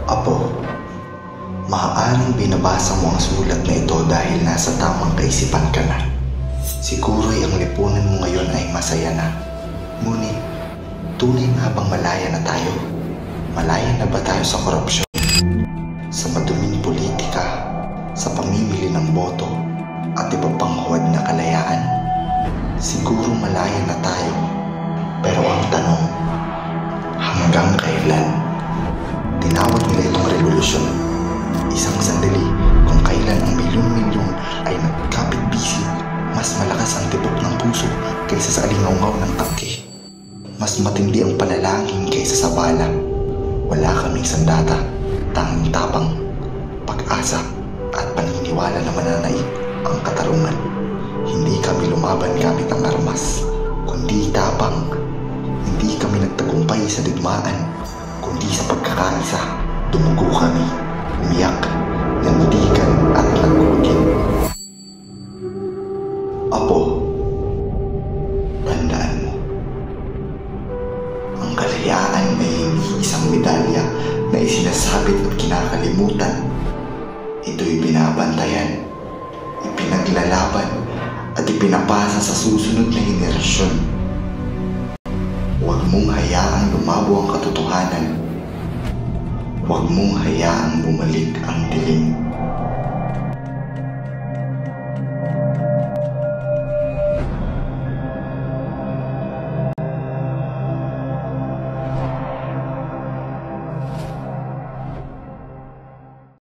Apo, maaaring binabasa mo ang sulat na ito dahil nasa tamang kaisipan ka na. Siguro'y ang lipunan mo ngayon ay masaya na. Ngunit, tunay nga bang malaya na tayo? Malaya na ba tayo sa korupsyon, sa maduming politika, sa pamimili ng boto, at iba pang huwad na kalayaan? Siguro malaya na tayo, pero ang tanong, hanggang kailan? Tinawag nila itong revolusyon. Isang sandali kung kailan ang milyon-milyon ay nagkapit-bisig, mas malakas ang tibok ng puso kaysa sa alingaungaw ng tangke. Mas matindi ang panalangin kaysa sa bala. Wala kaming sandata, tanging tapang, pag-asa at paniniwala na mananaig ang katarungan. Hindi kami lumaban gamit ang armas, kundi tapang. Hindi kami nagtagumpay sa digmaan, kundi sa pagkakaisa. Dumugo kami, umiyak, nandigan at nagugin. Apo, tandaan mo, ang kalayaan ay hindi isang medalya na isinasabit at kinakalimutan. Ito'y binabantayan, ipinaglalaban at ipinapasa sa susunod na henerasyon. Huwag mong hayaang lumabo ang katotohanan. Huwag mong hayaang bumalik ang dilim.